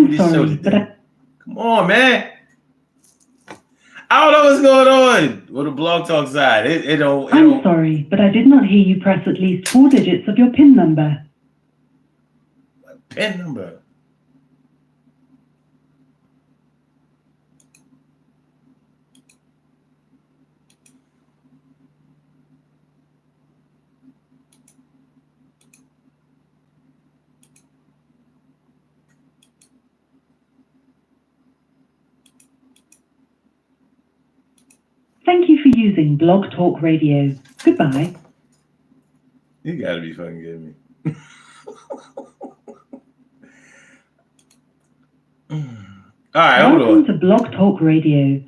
this show today. Come on, man. I don't know what's going on with the Blog Talk side. I'm sorry, but I did not hear you press at least 4 digits of your PIN number. PIN number? Thank you for using Blog Talk Radio. Goodbye. You gotta be fucking kidding me. All right, hold on. Welcome to Blog Talk Radio.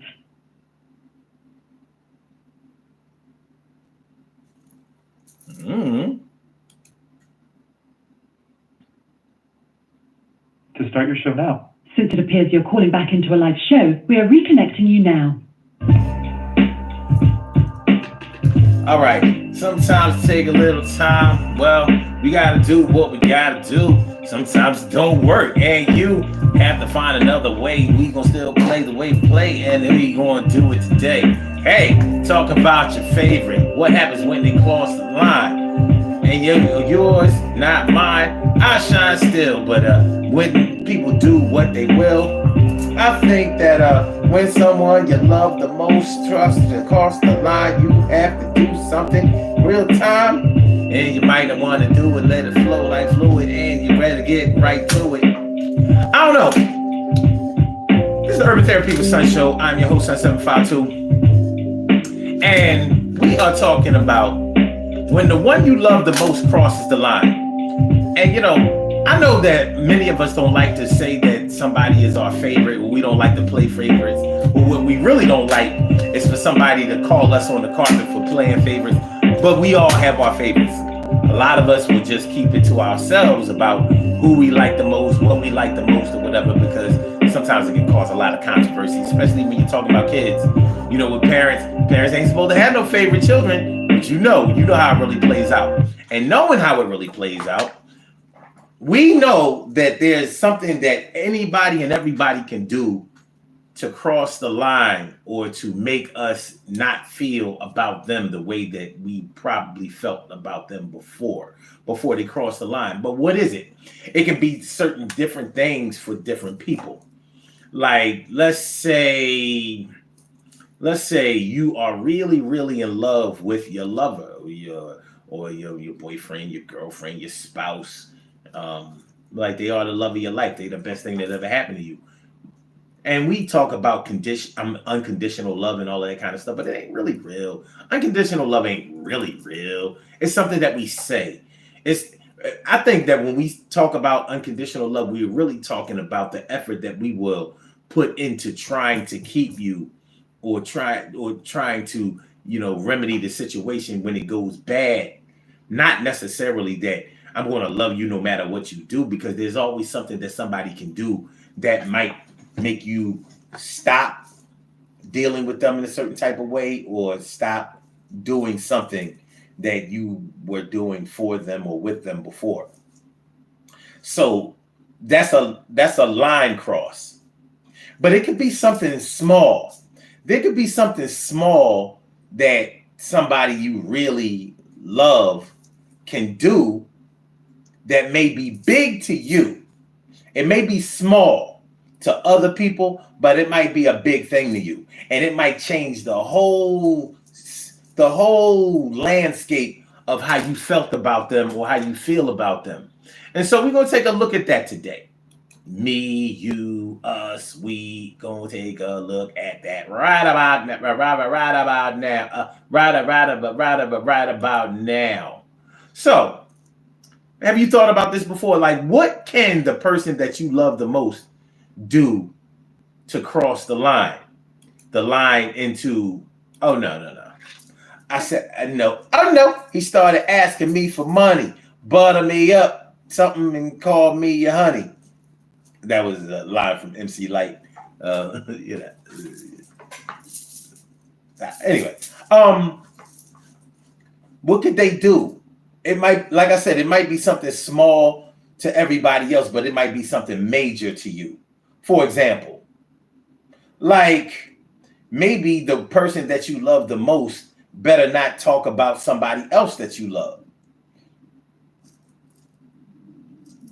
To start your show now. Since it appears you're calling back into a live show, we are reconnecting you now. All right, sometimes take a little time. Well, we gotta do what we gotta do. Sometimes it don't work, and you have to find another way. We gonna still play the way we play, and we gonna do it today. Hey, talk about your favorite. What happens when they cross the line? And yours, not mine. I shine still, but when people do what they will, I think that when someone you love the most trusts to cross the line, you have to do something real time, and you might want to do it, let it flow like fluid, and you better get right to it. I don't know. This is the Urban Therapy with Sun Show. I'm your host, Sun752, and we are talking about when the one you love the most crosses the line. And you know, I know that many of us don't like to say that somebody is our favorite, or we don't like to play favorites. But what we really don't like is for somebody to call us on the carpet for playing favorites. But we all have our favorites. A lot of us will just keep it to ourselves about who we like the most, what we like the most, or whatever, because sometimes it can cause a lot of controversy, especially when you're talking about kids. You know, with parents ain't supposed to have no favorite children, but you know how it really plays out. And knowing how it really plays out, we know that there's something that anybody and everybody can do to cross the line or to make us not feel about them the way that we probably felt about them before they crossed the line. But what is it? It can be certain different things for different people. Like, let's say you are really, really in love with your lover or your boyfriend, your girlfriend, your spouse. Like they are the love of your life. They're the best thing that ever happened to you. And we talk about unconditional love and all of that kind of stuff, but it ain't really real. Unconditional love ain't really real. It's something that we say. I think that when we talk about unconditional love, we're really talking about the effort that we will put into trying to keep you or trying to, remedy the situation when it goes bad. Not necessarily that I'm going to love you no matter what you do, because there's always something that somebody can do that might make you stop dealing with them in a certain type of way, or stop doing something that you were doing for them or with them before. So that's a line cross. But it could be something small. There could be something small that somebody you really love can do that may be big to you. It may be small to other people, but it might be a big thing to you. And it might change the whole landscape of how you felt about them or how you feel about them. And so we're going to take a look at that today. Me, you, us, we going to take a look at that right about now. So, have you thought about this before? Like, what can the person that you love the most do to cross the line? The line into, oh, no. I said, no. Oh, no. He started asking me for money, butter me up, something, and call me your honey. That was a line from MC Light. Anyway, what could they do? It might, like I said, it might be something small to everybody else, but it might be something major to you. For example, like maybe the person that you love the most better not talk about somebody else that you love.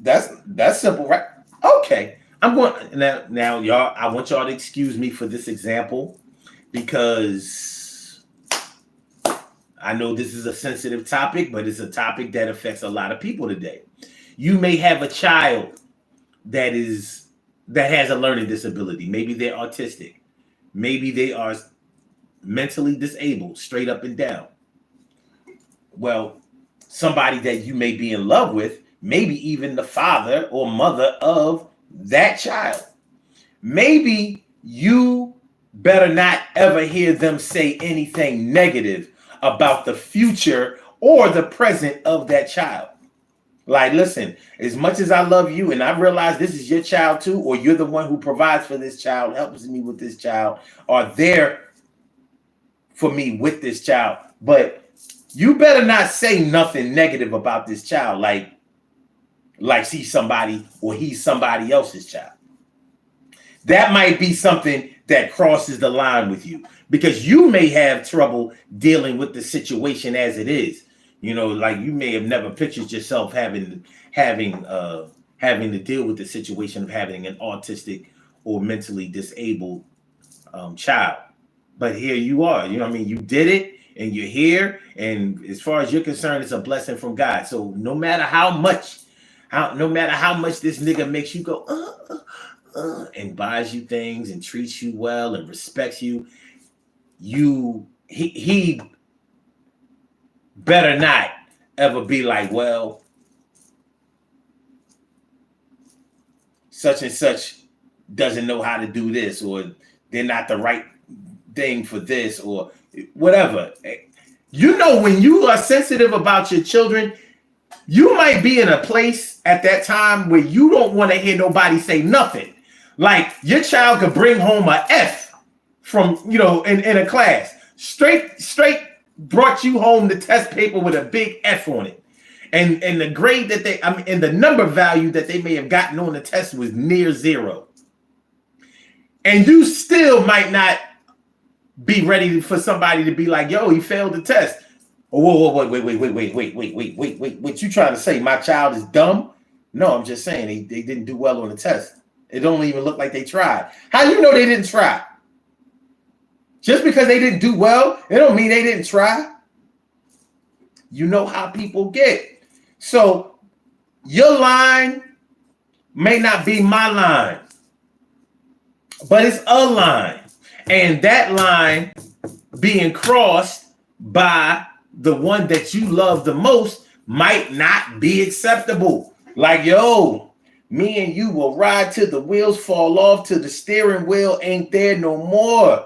That's simple, right? Okay. I'm going now y'all, I want y'all to excuse me for this example because I know this is a sensitive topic, but it's a topic that affects a lot of people today. You may have a child that has a learning disability. Maybe they're autistic. Maybe they are mentally disabled, straight up and down. Well, somebody that you may be in love with, maybe even the father or mother of that child. Maybe you better not ever hear them say anything negative about the future or the present of that child. Like, listen, as much as I love you and I realize this is your child too, or you're the one who provides for this child, helps me with this child, or there for me with this child, but you better not say nothing negative about this child, like she's somebody or he's somebody else's child. That might be something that crosses the line with you because you may have trouble dealing with the situation as it is. You know, like you may have never pictured yourself having to deal with the situation of having an autistic or mentally disabled child. But here you are. You know what I mean? You did it and you're here. And as far as you're concerned, it's a blessing from God. So no matter how much this nigga makes you go, and buys you things and treats you well and respects you, he better not ever be like, well, such and such doesn't know how to do this, or they're not the right thing for this, or whatever. You know, when you are sensitive about your children, you might be in a place at that time where you don't want to hear nobody say nothing. Like your child could bring home a F from, in a class. Straight brought you home the test paper with a big F on it. And the grade that and the number value that they may have gotten on the test was near 0. And you still might not be ready for somebody to be like, yo, he failed the test. Oh, whoa, wait. What you trying to say? My child is dumb? No, I'm just saying they didn't do well on the test. It don't even look like they tried. How you know they didn't try? Just because they didn't do well, it don't mean they didn't try. You know how people get. So your line may not be my line, but it's a line. And that line being crossed by the one that you love the most might not be acceptable. Like, yo, me and you will ride till the wheels fall off, till the steering wheel ain't there no more.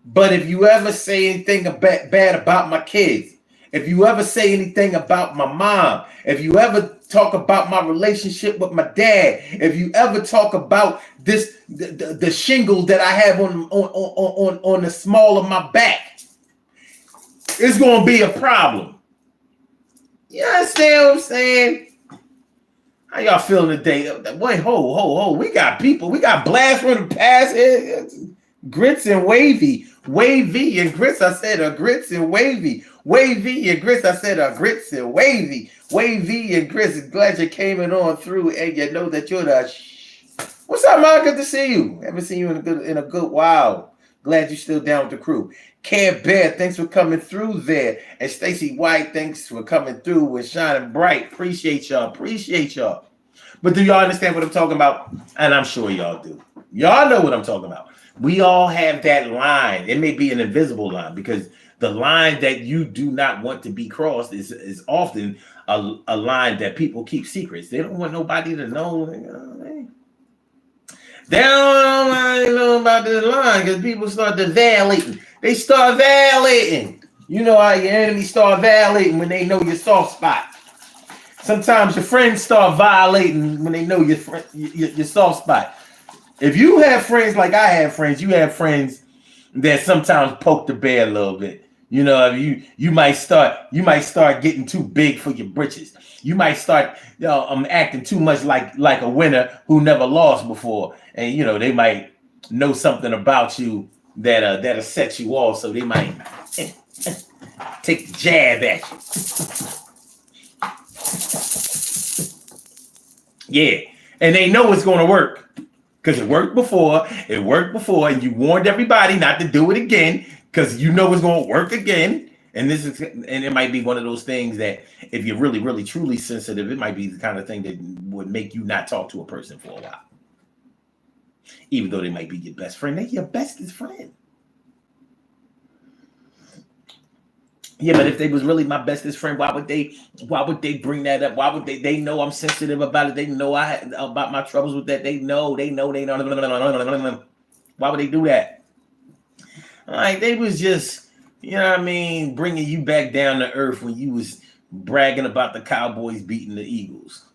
But if you ever say anything bad about my kids, if you ever say anything about my mom, if you ever talk about my relationship with my dad, if you ever talk about the shingles that I have on the small of my back, it's gonna be a problem. You understand what I'm saying? How y'all feeling today? Wait, ho. We got people. We got blasts from the past. Grits and wavy. Wavy and grits. I said grits and wavy. Wavy and grits. I said grits and wavy. Wavy and grits. Glad you came on through and you know that you're the What's up, man? Good to see you. Haven't seen you in a good while. Glad you're still down with the crew. Care Bear, thanks for coming through there. And Stacy White, thanks for coming through with Shining Bright. Appreciate y'all. But do y'all understand what I'm talking about? And I'm sure y'all do. Y'all know what I'm talking about. We all have that line. It may be an invisible line because the line that you do not want to be crossed is often a line that people keep secrets. They don't want nobody to know. They don't want to know about this line because people start to violating. They start violating. You know how your enemies start violating when they know your soft spot. Sometimes your friends start violating when they know your soft spot. If you have friends like I have friends, you have friends that sometimes poke the bear a little bit. You know, you might start getting too big for your britches. You might start acting too much like a winner who never lost before, and they might know something about you that'll set you off. So they might take the jab at you. Yeah, and they know it's going to work because it worked before. It worked before, and you warned everybody not to do it again because you know it's going to work again. And it might be one of those things that if you're really, really, truly sensitive, it might be the kind of thing that would make you not talk to a person for a while. Even though they might be your best friend, they're your bestest friend. Yeah, but if they was really my bestest friend, why would they bring that up? Why would they know I'm sensitive about it? They know I had about my troubles with that. They know. Why would they do that? Like they was just, bringing you back down to earth when you was bragging about the Cowboys beating the Eagles.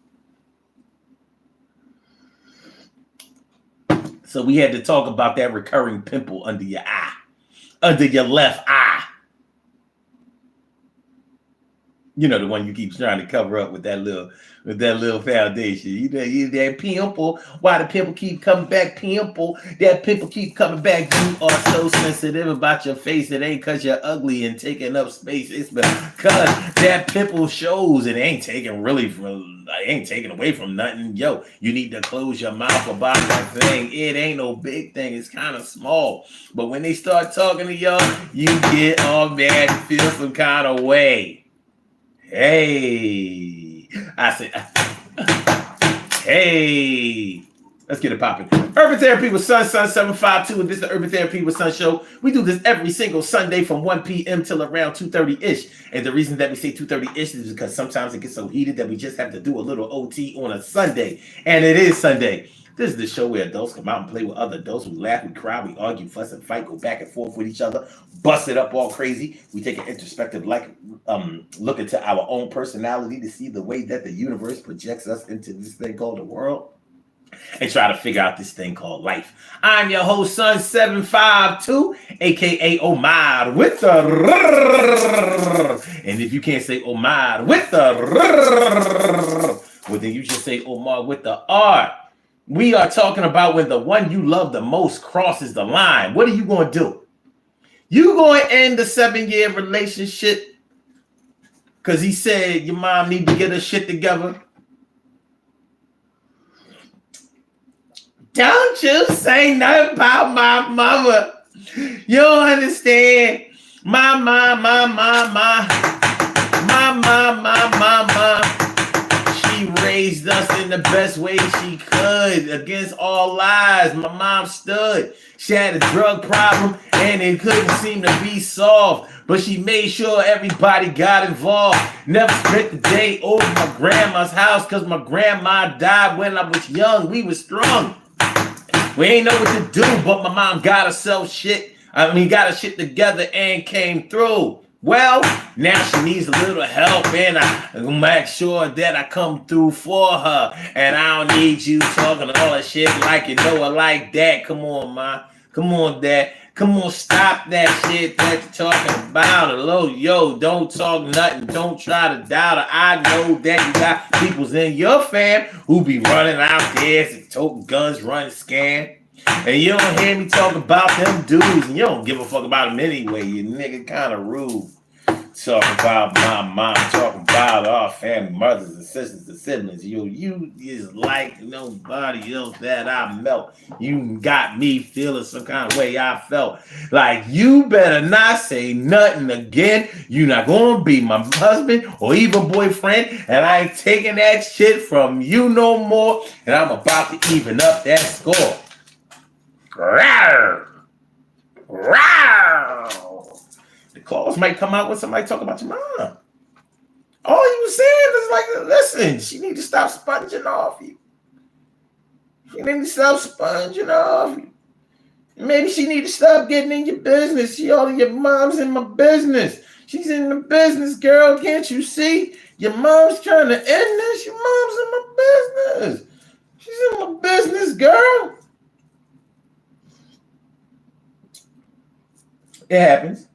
So we had to talk about that recurring pimple under your eye, under your left eye. You know, the one you keep trying to cover up with that little foundation. You that pimple. Why the pimple keep coming back? Pimple. That pimple keep coming back. You are so sensitive about your face. It ain't because you're ugly and taking up space. It's because that pimple shows. It ain't taking away from nothing. Yo, you need to close your mouth about that thing. It ain't no big thing. It's kind of small. But when they start talking to y'all, you get all mad and feel some kind of way. Hey, I said, hey, let's get it popping. Urban Therapy with Sun 752, and this is the Urban Therapy with Sun show. We do this every single Sunday from 1 p.m. till around 2:30-ish. And the reason that we say 2:30-ish is because sometimes it gets so heated that we just have to do a little OT on a Sunday. And it is Sunday. This is the show where adults come out and play with other adults. We laugh, we cry, we argue, fuss, and fight, go back and forth with each other, bust it up all crazy. We take an introspective look into our own personality to see the way that the universe projects us into this thing called the world and try to figure out this thing called life. I'm your host, Sun 752, aka Omar with the and if you can't say Omar with the well, then you just say Omar with the R. We are talking about when the one you love the most crosses the line. What are you going to do? You going to end the 7-year relationship because he said your mom need to get her shit together? Don't you say nothing about my mother. You don't understand. My. She raised us in the best way she could against all lies. My mom stood. She had a drug problem and it couldn't seem to be solved. But she made sure everybody got involved. Never spent the day over my grandma's house because my grandma died when I was young. We was strong. We ain't know what to do, but my mom got her shit together and came through. Well, now she needs a little help, and I make sure that I come through for her. And I don't need you talking all that shit like you know her like that. Come on, ma. Come on, Dad. Come on, stop that shit that you're talking about. Hello, yo, don't talk nothing. Don't try to doubt her. I know that you got peoples in your fam who be running out there and toting guns, running scam. And you don't hear me talk about them dudes, and you don't give a fuck about them anyway. You nigga kind of rude. Talking about my mom, talking about our family, mothers and sisters and siblings. You is like nobody else that I melt. You got me feeling some kind of way I felt. Like you better not say nothing again. You not gonna be my husband or even boyfriend, and I ain't taking that shit from you no more. And I'm about to even up that score. Rawr. Rawr. The calls might come out when somebody talk about your mom. All you saying is like, listen, she need to stop sponging off you. She need to stop sponging off you. Maybe she need to stop getting in your business. Your mom's in my business. She's in the business, girl. Can't you see? Your mom's trying to end this. Your mom's in my business. She's in my business, girl. It happens.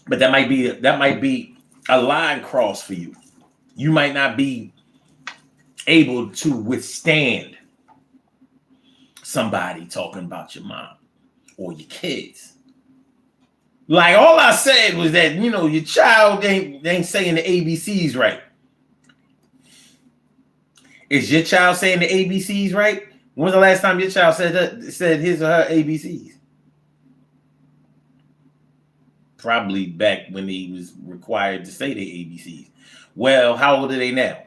But that might be a line cross for you. You might not be able to withstand somebody talking about your mom or your kids. Like all I said was that, you know, your child ain't saying the ABCs right. Is your child saying the ABCs right? When's the last time your child said his or her ABCs? Probably back when he was required to say the ABCs. Well, how old are they now?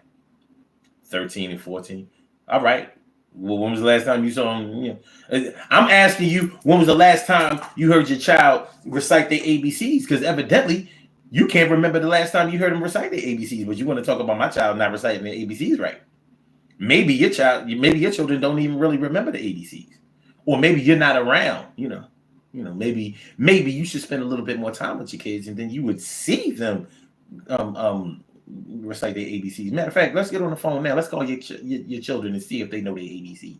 13 and 14. All right. Well, when was the last time you saw them? You know, I'm asking you, when was the last time you heard your child recite their ABCs? Because evidently you can't remember the last time you heard them recite their ABCs, but you want to talk about my child not reciting their ABCs right. Maybe your children don't even really remember the ABCs. Or maybe you're not around, maybe you should spend a little bit more time with your kids, and then you would see them recite their ABCs. Matter of fact, let's get on the phone now. Let's call your children and see if they know their ABCs.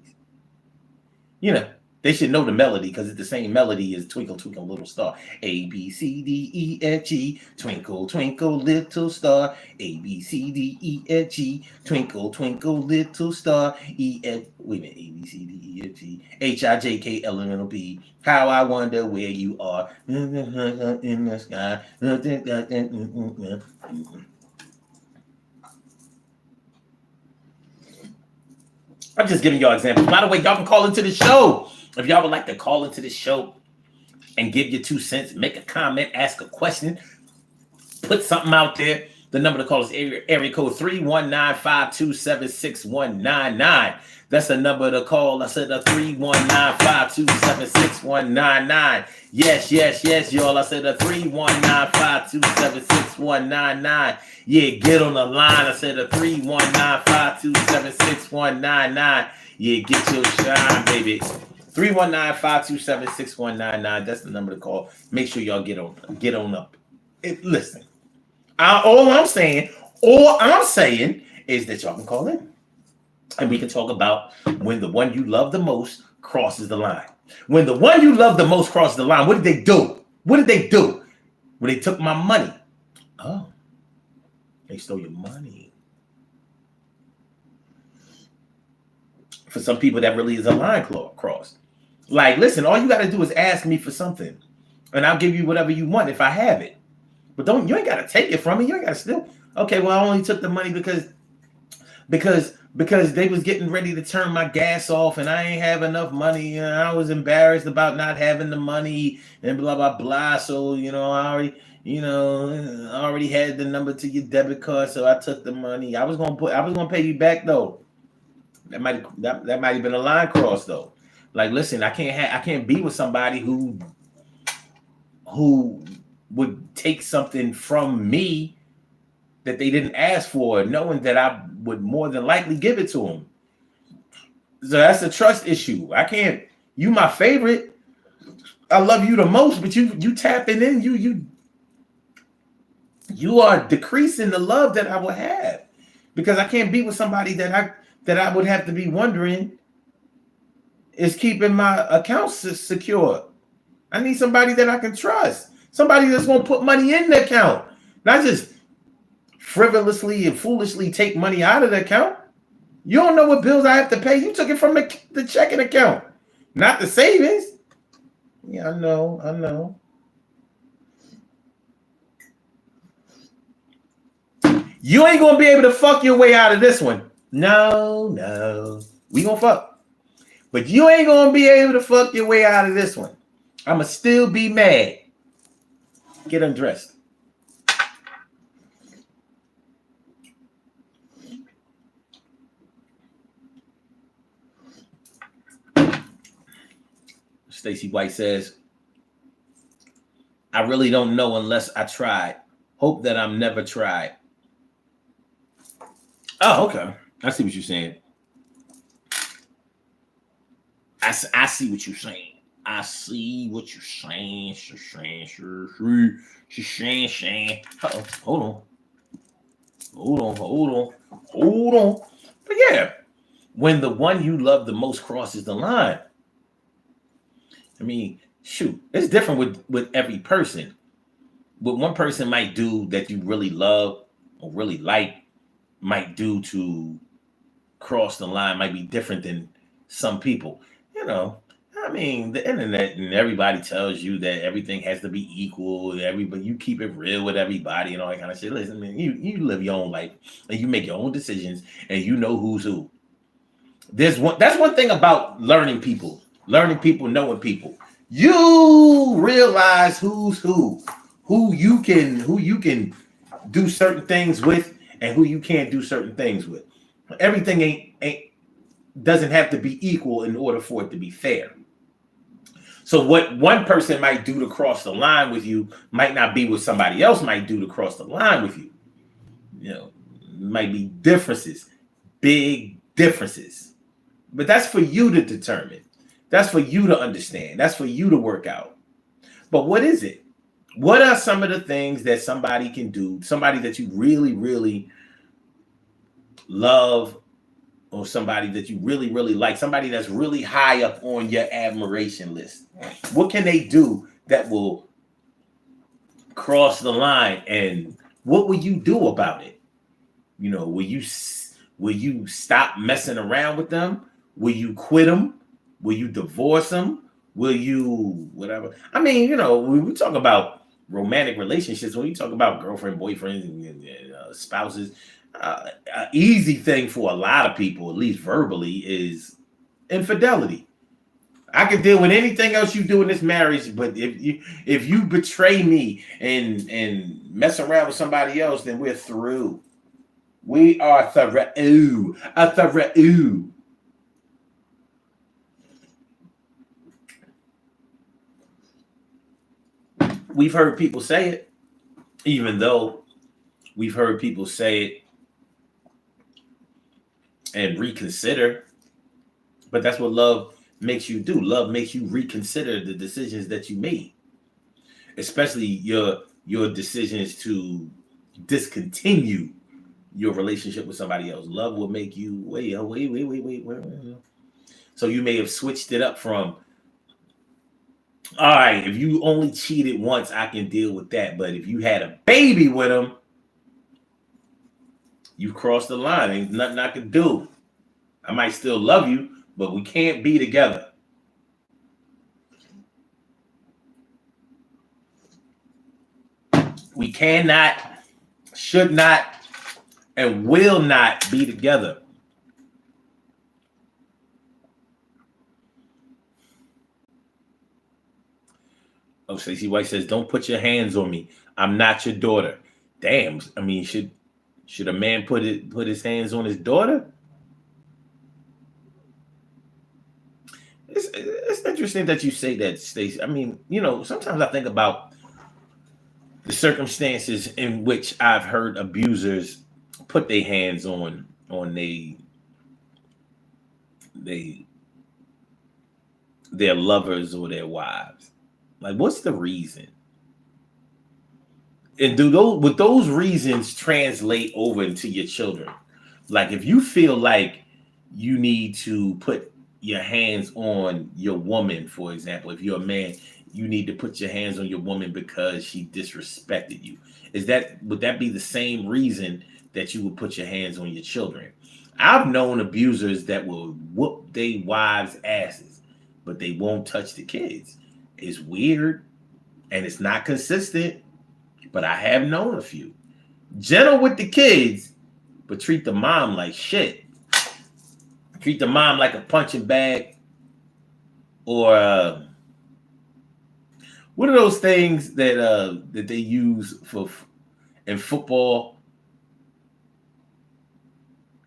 You know, they should know the melody because it's the same melody as Twinkle, Twinkle, Little Star. A, B, C, D, E, F, G. Twinkle, twinkle, little star. A, B, C, D, E, F, G. Twinkle, twinkle, little star. E, F. Wait a minute. A, B, C, D, E, F, G. H, I, J, K, L, M, N, O, P. How I wonder where you are. In the sky. I'm just giving y'all examples. By the way, y'all can call into the show. If y'all would like to call into the show and give your 2 cents, make a comment, ask a question, put something out there, the number to call is area code 319-527-6199. That's the number to call. I said 319-527-6199. Yes, y'all. I said 319-527-6199. Yeah, get on the line. I said 319-527-6199. Yeah, get your shine, baby. 319-527-6199. That's the number to call. Make sure y'all get on up. Listen, all I'm saying is that y'all can call in. And we can talk about when the one you love the most crosses the line. When the one you love the most crosses the line, what did they do? Well, they took my money. Oh, they stole your money. For some people, that really is a line cross. Like, listen, all you got to do is ask me for something, and I'll give you whatever you want if I have it. But you ain't got to take it from me. You ain't got to steal. Okay, well, I only took the money because they was getting ready to turn my gas off and I ain't have enough money. And I was embarrassed about not having the money and blah, blah, blah. So, I already had the number to your debit card. So I took the money. I was going to pay you back though. That might have been a line cross though. Like, listen, I can't be with somebody who would take something from me that they didn't ask for, knowing that I would more than likely give it to them. So that's a trust issue. I can't. You my favorite. I love you the most, but you tapping in. You are decreasing the love that I will have, because I can't be with somebody that I would have to be wondering is keeping my accounts secure. I need somebody that I can trust. Somebody that's going to put money in the account, not just frivolously and foolishly take money out of the account. You don't know what bills I have to pay. You took it from the checking account, not the savings. Yeah, I know. You ain't going to be able to fuck your way out of this one. No. We going to fuck. But you ain't going to be able to fuck your way out of this one. I'm going to still be mad. Get undressed. Stacy White says, I really don't know unless I tried. Hope that I'm never tried. Oh, okay. I see what you're saying. I see what you're saying. I see what you're saying. Hold on. But yeah, when the one you love the most crosses the line, I mean, shoot, it's different with every person. what one person might do that you really love or really like might do to cross the line might be different than some people. You know, I mean, the internet and everybody tells you that everything has to be equal. Everybody, you keep it real with everybody and all that kind of shit. Listen, man, you live your own life and you make your own decisions and you know who's who. That's one thing about learning people, knowing people. You realize who's who you can do certain things with, and who you can't do certain things with. Everything ain't doesn't have to be equal in order for it to be fair. So what one person might do to cross the line with you might not be what somebody else might do to cross the line with you. You know, might be differences, big differences. But that's for you to determine. That's for you to understand. That's for you to work out. But what is it? What are some of the things that somebody can do, somebody that you really, really love, or somebody that you really, really like, somebody that's really high up on your admiration list? What can they do that will cross the line, and what will you do about it? You know, will you stop messing around with them? Will you quit them? Will you divorce them? Will you whatever? I mean, you know, when we talk about romantic relationships, when you talk about girlfriend, boyfriends, and spouses, an easy thing for a lot of people, at least verbally, is infidelity. I can deal with anything else you do in this marriage, but if you betray me and mess around with somebody else, then we're through. We are through. Through. We've heard people say it, even though we've heard people say it and reconsider. But that's what love makes you do. Love makes you reconsider the decisions that you made, especially your decisions to discontinue your relationship with somebody else. Love will make you wait. So you may have switched it up from, all right, if you only cheated once, I can deal with that. But if you had a baby with him, you crossed the line. Ain't nothing I can do. I might still love you, but we can't be together. We cannot, should not, and will not be together. Oh, Stacey White says, "Don't put your hands on me. I'm not your daughter." Damn. I mean, should a man put his hands on his daughter? It's interesting that you say that, Stacey. I mean, you know, sometimes I think about the circumstances in which I've heard abusers put their hands on they their lovers or their wives. Like, what's the reason? And do those would those reasons translate over into your children? Like, if you feel like you need to put your hands on your woman, for example, if you're a man, you need to put your hands on your woman because she disrespected you. Would that be the same reason that you would put your hands on your children? I've known abusers that will whoop their wives' asses, but they won't touch the kids. It's weird and it's not consistent, but I have known a few. Gentle with the kids, but treat the mom like shit. Treat the mom like a punching bag, or what are those things that they use for in football?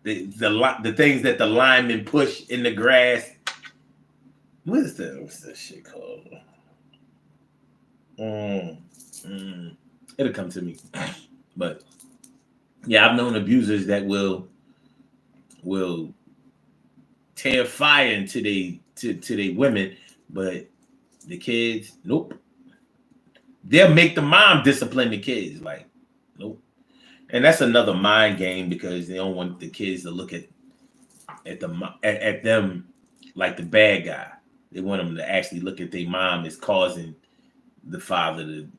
The things that the linemen push in the grass. What's that shit called? It'll come to me. But yeah, I've known abusers that will tear fire into they women, but the kids, nope. They'll make the mom discipline the kids, like, nope. And that's another mind game because they don't want the kids to look at them like the bad guy. They want them to actually look at their mom as causing the father to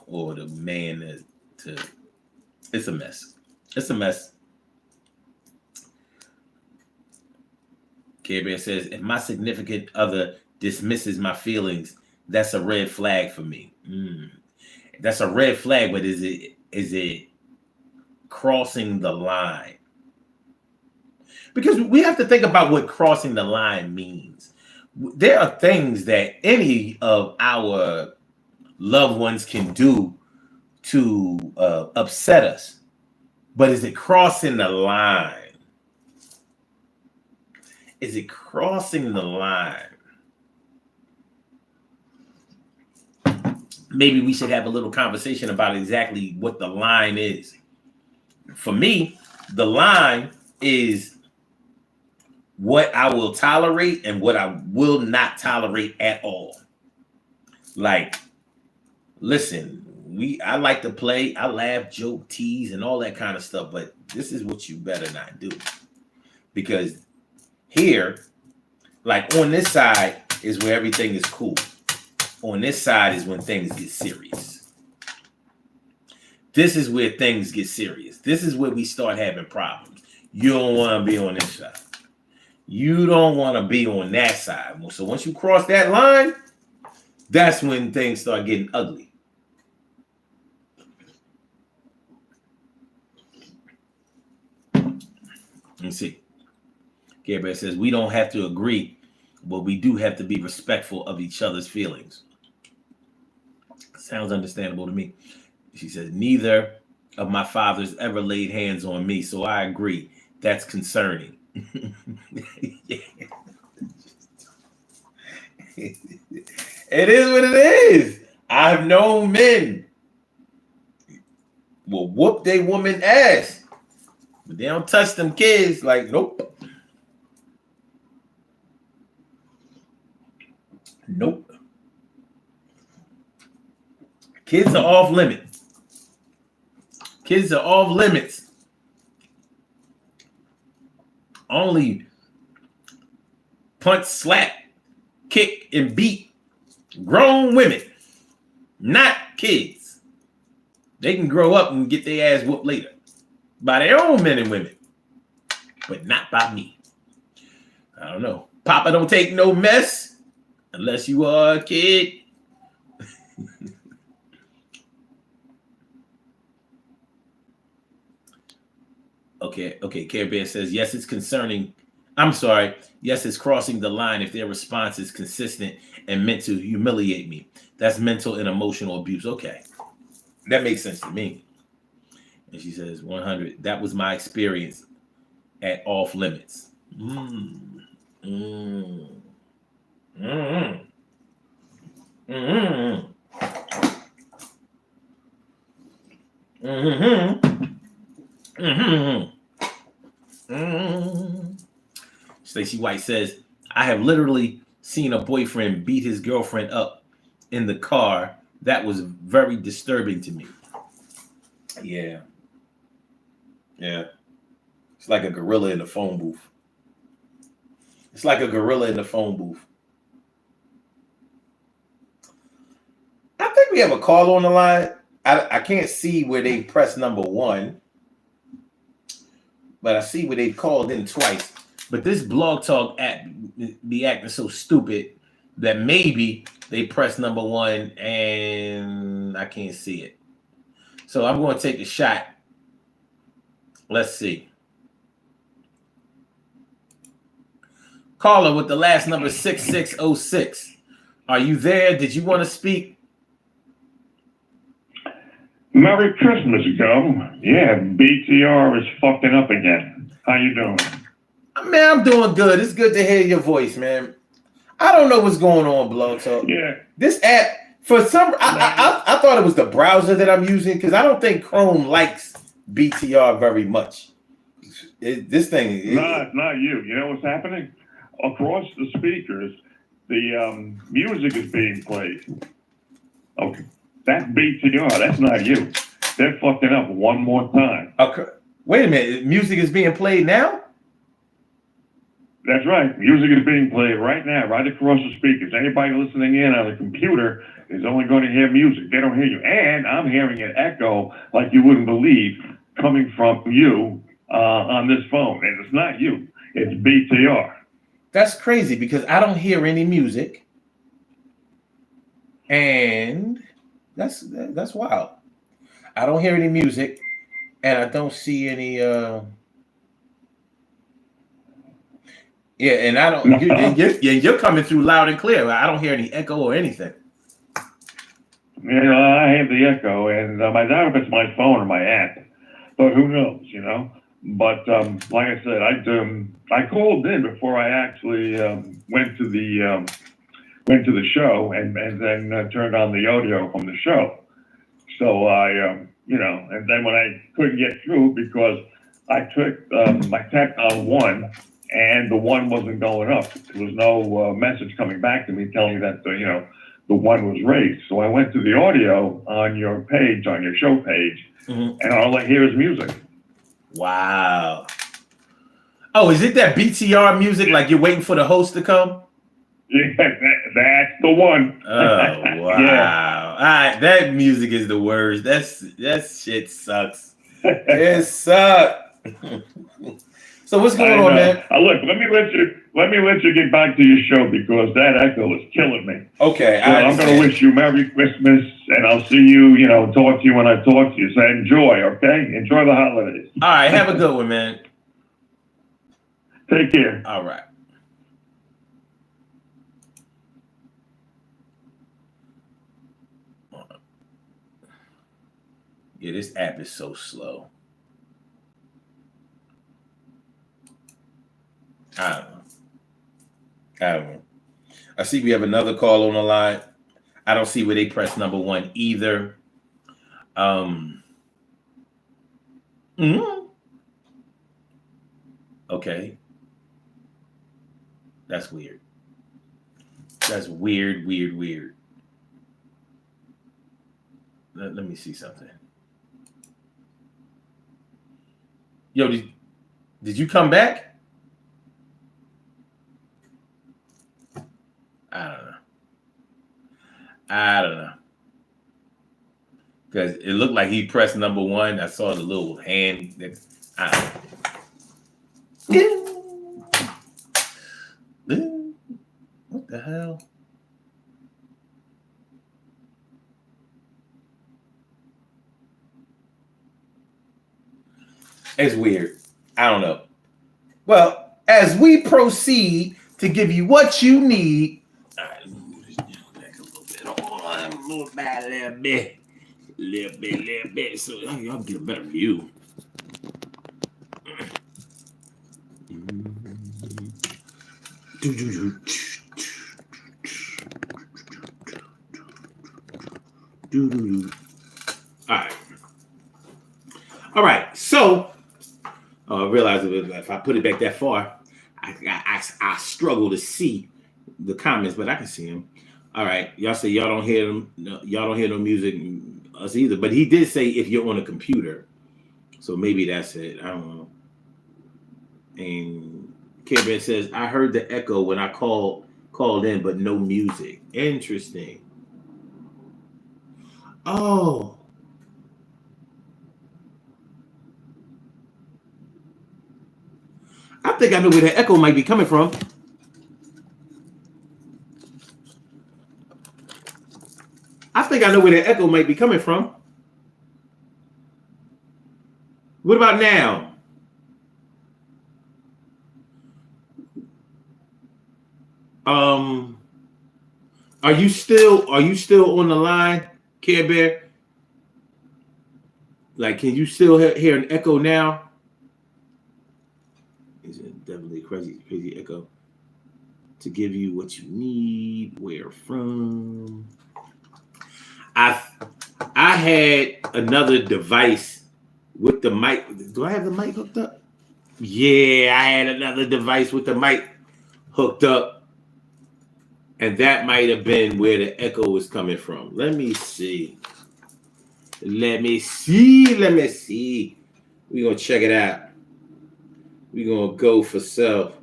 or the man to it's a mess. It's a mess. Care Bear says, if my significant other dismisses my feelings, that's a red flag for me. That's a red flag, but is it crossing the line? Because we have to think about what crossing the line means. There are things that any of our loved ones can do to upset us, but is it crossing the line? Is it crossing the line? Maybe we should have a little conversation about exactly what the line is. For me, the line is what I will tolerate and what I will not tolerate at all. Like, listen, I like to play, I laugh, joke, tease, and all that kind of stuff, but this is what you better not do. Because here, like on this side is where everything is cool. On this side is when things get serious. This is where things get serious. This is where we start having problems. You don't want to be on this side. You don't want to be on that side. So once you cross that line, that's when things start getting ugly. Let me see. Gabriel says, we don't have to agree, but we do have to be respectful of each other's feelings. Sounds understandable to me. She says, neither of my fathers ever laid hands on me, so I agree. That's concerning. It is what it is. I've known men will whoop their woman ass, but they don't touch them kids. Like, nope. Nope. Kids are off limits. Kids are off limits. Only punch, slap, kick, and beat grown women, not kids. They can grow up and get their ass whooped later by their own men and women, but not by me. I don't know. Papa don't take no mess unless you are a kid. Okay. Care Bear says, yes, it's concerning. I'm sorry. Yes, it's crossing the line if their response is consistent and meant to humiliate me. That's mental and emotional abuse. Okay. That makes sense to me. And she says, 100. That was my experience at off limits. Stacey White says, I have literally seen a boyfriend beat his girlfriend up in the car. That was very disturbing to me. Yeah. It's like a gorilla in the phone booth. I think we have a call on the line. I can't see where they press number 1, but I see where they've called in twice. But this Blog Talk app be acting so stupid that maybe they press number 1 and I can't see it. So I'm going to take a shot. Let's see. Caller with the last number 6606. Are you there? Did you want to speak? Merry Christmas, Gum. Yeah, BTR is fucking up again. How you doing? Man, I'm doing good. It's good to hear your voice, man. I don't know what's going on, Blog Talk. Yeah. This app, for some, I thought it was the browser that I'm using because I don't think Chrome likes BTR very much. This thing. No, it's not you. You know what's happening? Across the speakers, the music is being played. Okay. That's BTR. That's not you. They're fucking up one more time. Okay. Wait a minute. Music is being played now? That's right. Music is being played right now, right across the speakers. Anybody listening in on a computer is only going to hear music. They don't hear you. And I'm hearing an echo like you wouldn't believe coming from you on this phone. And it's not you. It's BTR. That's crazy because I don't hear any music. And that's wild. I don't hear any music. And I don't see any yeah, and I don't you're coming through loud and clear. I don't hear any echo or anything. Yeah, I have the echo, and I doubt if it's my phone or my app, but who knows, But like I said, I called in before I actually went to the show, and then turned on the audio from the show. So and then when I couldn't get through because I tapped on one, and the one wasn't going up. There was no message coming back to me telling me that the one was raised. So I went to the audio on your page, on your show page, and all I hear is music. Wow. Oh, is it that BTR music like you're waiting for the host to come? Yeah, that's the one. Oh, wow. Yeah. All right, that music is the worst. That shit sucks. It sucks. So what's going on, man? Look, let me let you get back to your show because that echo is killing me. Okay, so I'm going to wish you Merry Christmas, and I'll see you. Talk to you when I talk to you. So enjoy, okay? Enjoy the holidays. All right, have a good one, man. Take care. All right. Yeah, this app is so slow. I don't know. I see we have another call on the line. I don't see where they press number 1 either. Okay. That's weird. That's weird. Let me see something. Yo, did you come back? I don't know. Because it looked like he pressed number 1. I saw the little hand. I don't know. What the hell? It's weird. I don't know. Well, as we proceed to give you what you need. All right, let me move this down back a little bit. Move back a little bit. So y'all get a better view. All right. So I realize if I put it back that far, I struggle to see the comments, but I can see them. All right. Y'all say y'all don't hear them. Y'all don't hear no music, us either. But he did say if you're on a computer, so maybe that's it. I don't know. And Kevin says I heard the echo when I called in, but no music. Interesting. Oh. I think I know where the echo might be coming from. What about now? Are you still on the line, Care Bear? Like, can you still hear an echo now? It's definitely a crazy echo. To give you what you need, where from? I had another device with the mic. Do I have the mic hooked up? Yeah, I had another device with the mic hooked up. And that might have been where the echo was coming from. Let me see. We're going to check it out. We're going to go for self.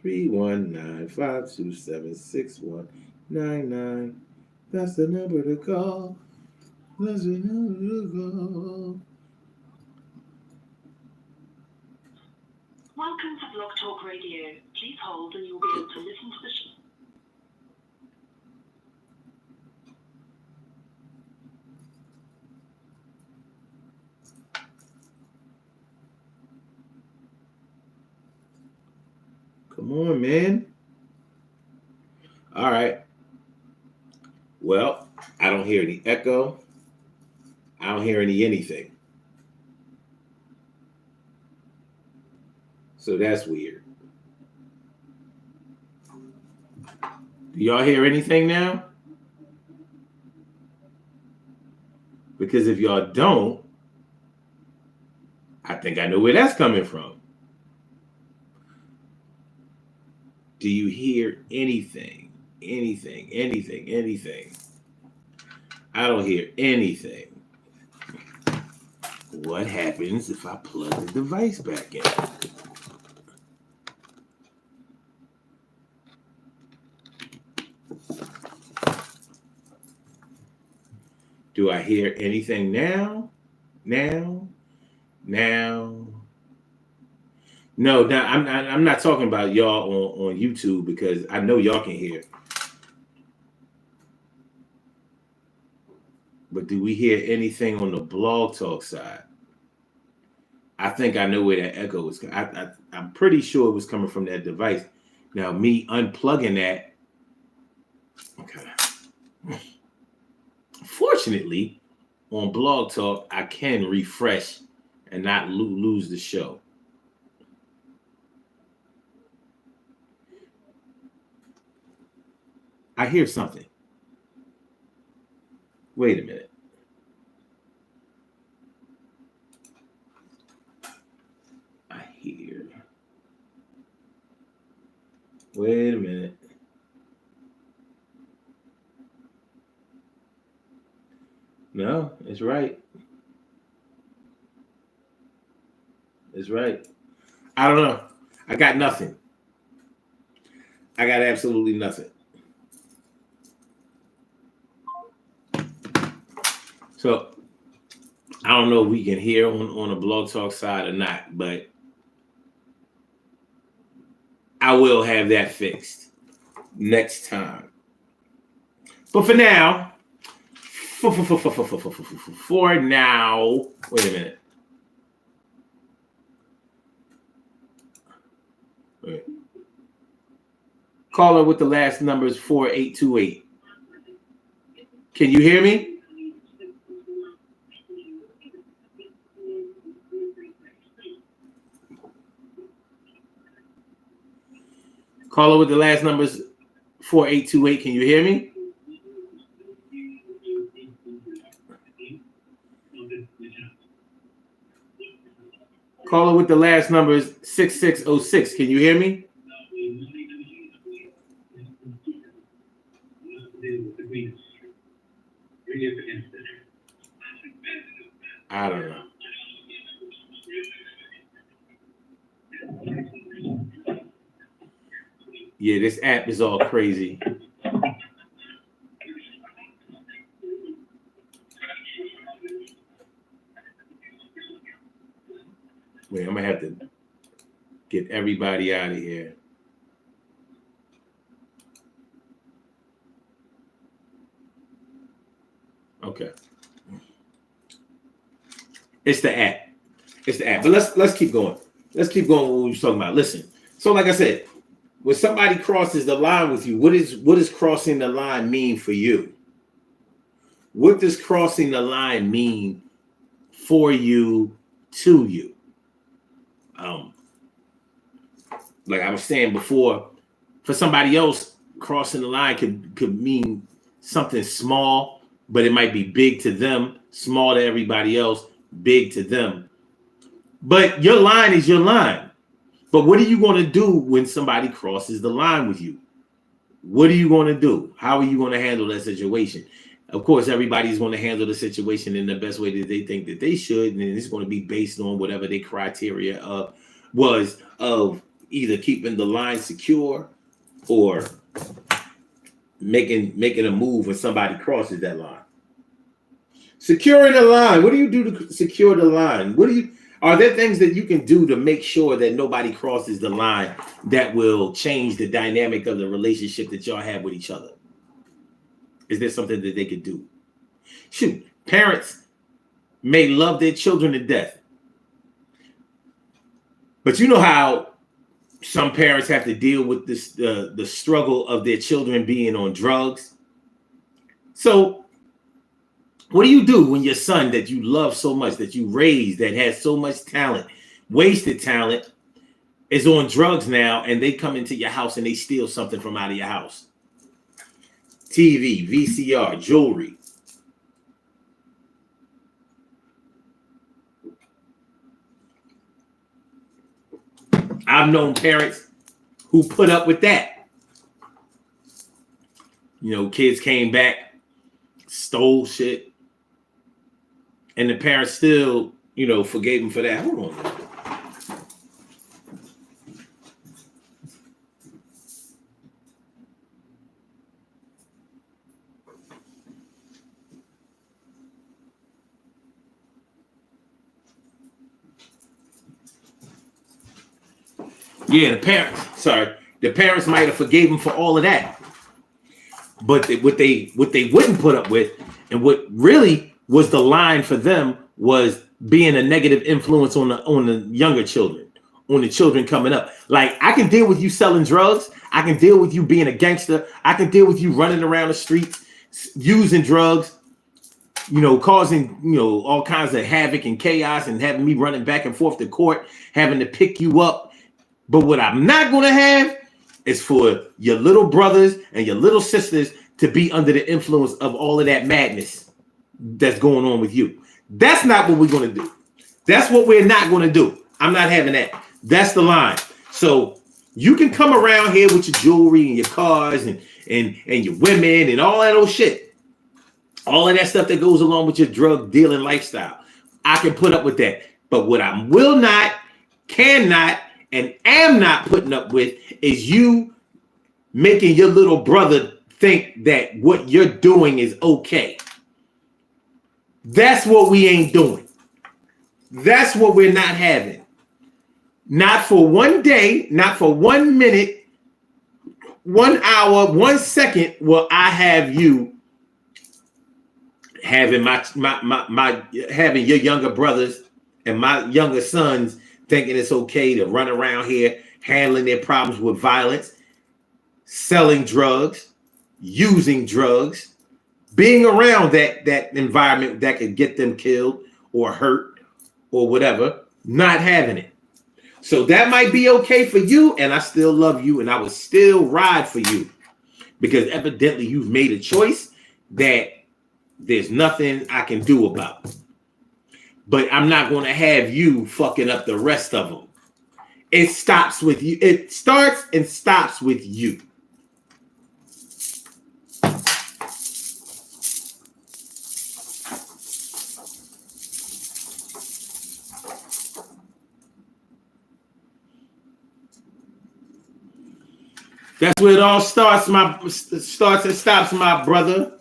319-527-6199. That's the number to call. That's the number to call. Welcome to Blog Talk Radio. Please hold and you'll be able to listen to the show. Come on, man. All right. Well, I don't hear any echo. I don't hear anything. So that's weird. Do y'all hear anything now? Because if y'all don't, I think I know where that's coming from. Do you hear anything? Anything? I don't hear anything. What happens if I plug the device back in? Do I hear anything now? No, I'm not talking about y'all on YouTube because I know y'all can hear. But do we hear anything on the Blog Talk side? I think I know where that echo is. I'm pretty sure it was coming from that device. Now, me unplugging that. Okay. Fortunately, on Blog Talk, I can refresh and not lose the show. I hear something. Wait a minute. I hear. Wait a minute. No, it's right. It's right. I don't know. I got nothing. I got absolutely nothing. So I don't know if we can hear on the Blog Talk side or not, but I will have that fixed next time. But for now, wait a minute. Wait. Caller with the last number is 4828. Can you hear me? Caller with the last number is 4828. Can you hear me? Caller with the last number is 6606. Can you hear me? I don't know. Yeah, this app is all crazy. Wait, I'm gonna have to get everybody out of here. Okay. It's the app. But let's keep going. Let's keep going with what we were talking about. Listen. So like I said, when somebody crosses the line with you, what does crossing the line mean for you? What does crossing the line mean for you, to you? Like I was saying before, for somebody else, crossing the line could mean something small, but it might be big to them, small to everybody else, big to them. But your line is your line. But what are you going to do when somebody crosses the line with you? What are you going to do? How are you going to handle that situation? Of course, everybody's going to handle the situation in the best way that they think that they should, and it's going to be based on whatever their criteria was of either keeping the line secure or making a move when somebody crosses that line. Securing the line. What do you do to secure the line? Are there things that you can do to make sure that nobody crosses the line that will change the dynamic of the relationship that y'all have with each other? Is there something that they could do? Shoot, parents may love their children to death. But you know how some parents have to deal with this, the struggle of their children being on drugs. So what do you do when your son that you love so much, that you raised, that has so much talent, wasted talent, is on drugs now, and they come into your house and they steal something from out of your house? TV, VCR, jewelry. I've known parents who put up with that. You know, kids came back, stole shit, and the parents still, you know, forgave them for that. Hold on. Yeah, the parents might have forgave them for all of that. But what they wouldn't put up with, and what really was the line for them, was being a negative influence on the younger children, on the children coming up. Like, I can deal with you selling drugs. I can deal with you being a gangster. I can deal with you running around the streets, using drugs, you know, causing, you know, all kinds of havoc and chaos, and having me running back and forth to court, having to pick you up. But what I'm not going to have is for your little brothers and your little sisters to be under the influence of all of that madness that's going on with you. That's not what we're going to do. That's what we're not going to do. I'm not having that. That's the line. So you can come around here with your jewelry and your cars and your women and all that old shit. All of that stuff that goes along with your drug dealing lifestyle. I can put up with that. But what I will not, cannot, and am not putting up with is you making your little brother think that what you're doing is okay. That's what we ain't doing. That's what we're not having. Not for one day, not for 1 minute, 1 hour, 1 second will I have you having having your younger brothers and my younger sons thinking it's okay to run around here handling their problems with violence, selling drugs, using drugs, being around that environment that could get them killed or hurt or whatever, not having it. So that might be okay for you, and I still love you, and I would still ride for you, because evidently you've made a choice that there's nothing I can do about. But I'm not going to have you fucking up the rest of them. It stops with you. It starts and stops with you. That's where it all starts and stops, my brother.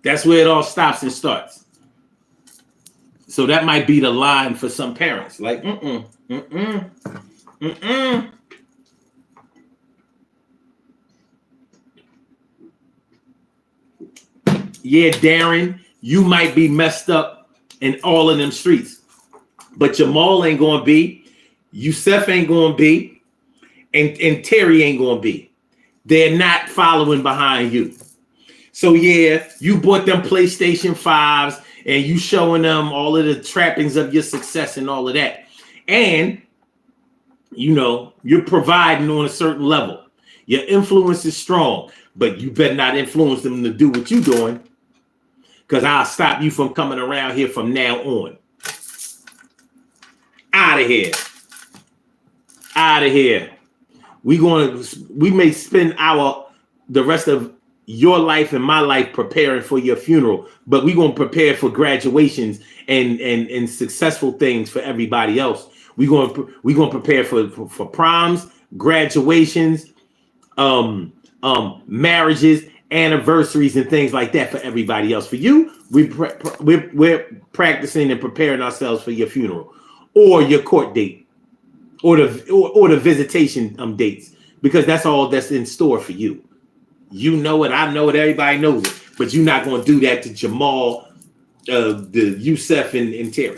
That's where it all stops and starts. So that might be the line for some parents. Like, Yeah, Darren, you might be messed up in all of them streets, but Jamal ain't gonna be, Yusef ain't gonna be, and Terry ain't gonna be. They're not following behind you. So yeah, you bought them PlayStation 5s and you showing them all of the trappings of your success and all of that. And, you know, you're providing on a certain level. Your influence is strong, but you better not influence them to do what you're doing, because I'll stop you from coming around here from now on. Out of here. Out of here. We may spend the rest of your life and my life preparing for your funeral, but we're gonna prepare for graduations and successful things for everybody else. We're gonna prepare for proms, graduations, marriages, anniversaries, and things like that for everybody else. For you, we're practicing and preparing ourselves for your funeral or your court date or the visitation dates, because that's all that's in store for you. You know it, I know it, everybody knows it, but you're not going to do that to Jamal, the Yusef, and Terry.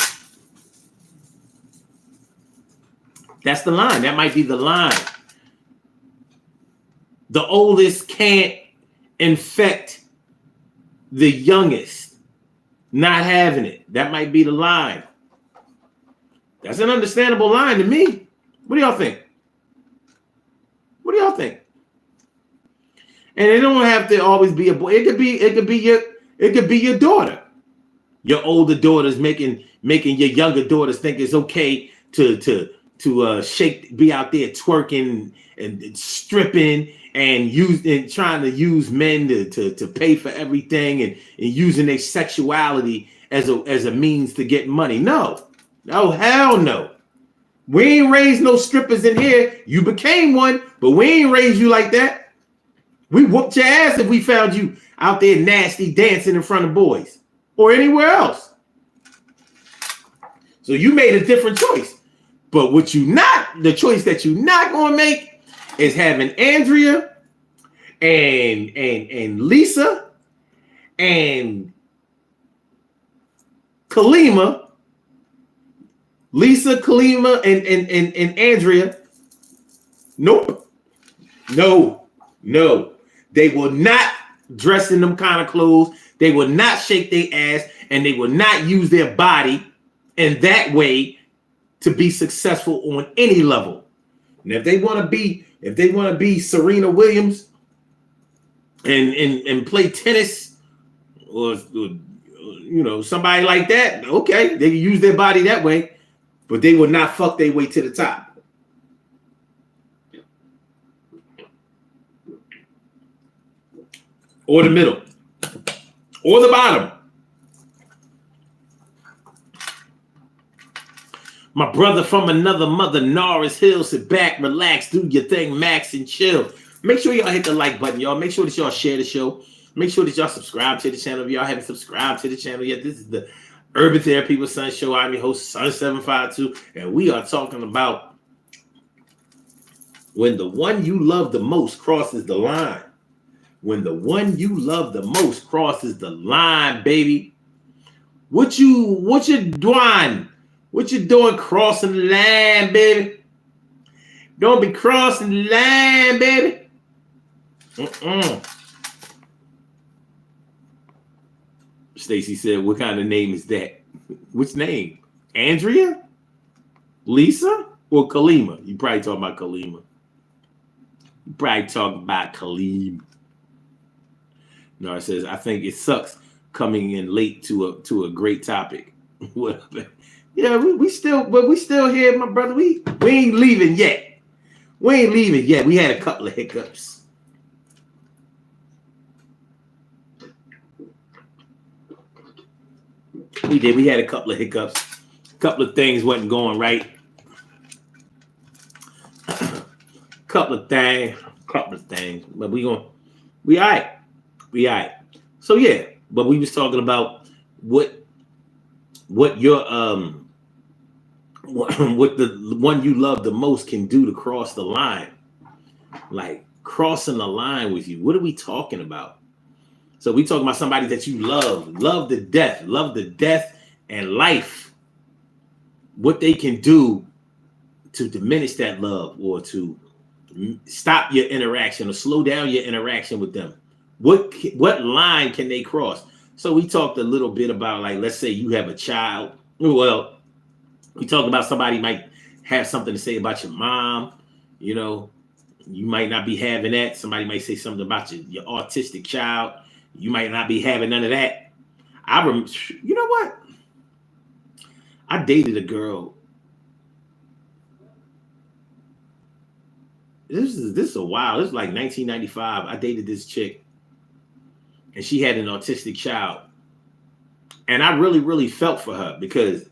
That's the line. That might be the line. The oldest can't infect the youngest. Not having it. That might be the line. That's an understandable line to me. What do y'all think? What do y'all think? And it don't have to always be a boy. It could be your daughter. Your older daughters making your younger daughters think it's okay to be out there twerking and stripping and trying to use men to pay for everything and using their sexuality as a means to get money. No, hell no. We ain't raised no strippers in here. You became one, but we ain't raised you like that. We whooped your ass if we found you out there nasty dancing in front of boys or anywhere else. So you made a different choice. But the choice that you're not going to make is having Andrea and Lisa and Kalima. Lisa, Kalima, and Andrea. Nope. No. They will not dress in them kind of clothes. They will not shake their ass, and they will not use their body in that way to be successful on any level. And if they want to be Serena Williams and play tennis or somebody like that, okay, they can use their body that way, but they will not fuck their way to the top. Or the middle. Or the bottom. My brother from another mother, Norris Hill, sit back, relax, do your thing, max, and chill. Make sure y'all hit the like button, y'all. Make sure that y'all share the show. Make sure that y'all subscribe to the channel if y'all haven't subscribed to the channel yet. This is the Urban Therapy with Sun Show. I'm your host, Sun752, and we are talking about when the one you love the most crosses the line. When the one you love the most crosses the line, baby. What you doing? What you doing crossing the line, baby? Don't be crossing the line, baby. Stacy said, what kind of name is that? Which name? Andrea? Lisa? Or Kalima? You probably talking about Kalima. You probably talking about Kaleem. No, it says, I think it sucks coming in late to a great topic. Yeah, we still here, my brother. We ain't leaving yet. We had a couple of hiccups. We had a couple of hiccups. A couple of things wasn't going right. Couple of things. But we all right. So yeah, but we was talking about what your what the one you love the most can do to cross the line. Like crossing the line with you. What are we talking about? So we talking about somebody that you love to death and life. What they can do to diminish that love or to stop your interaction or slow down your interaction with them. What line can they cross? So we talked a little bit about, like, let's say you have a child. Well, we talked about somebody might have something to say about your mom. You know, you might not be having that. Somebody might say something about your autistic child. You might not be having none of that. You know what? I dated a girl. This is a while. This is like 1995. I dated this chick. and she had an autistic child. And I really, really felt for her because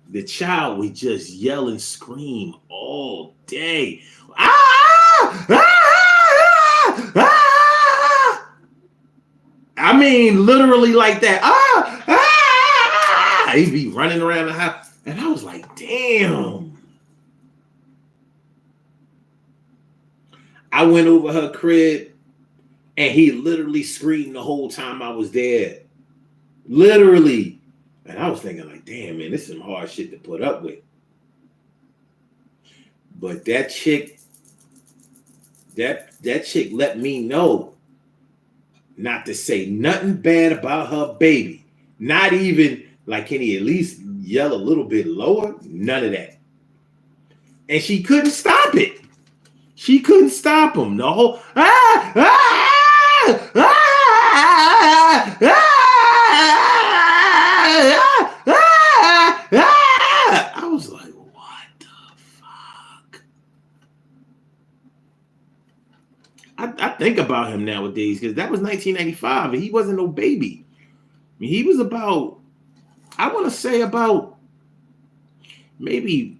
the child would just yell and scream all day. Ah! Ah! Ah! I mean, literally like that. Ah! Ah! He'd be running around the house. And I was like, damn. I went over her crib and he literally screamed the whole time I was there. Literally. And I was thinking like, damn, man, this is some hard shit to put up with. But that chick let me know not to say nothing bad about her baby. Not even like, can he at least yell a little bit lower? None of that. And she couldn't stop it. She couldn't stop him. The whole I was like, what the fuck? I think about him nowadays because that was 1995 and he wasn't no baby. I mean, he was about, I want to say about maybe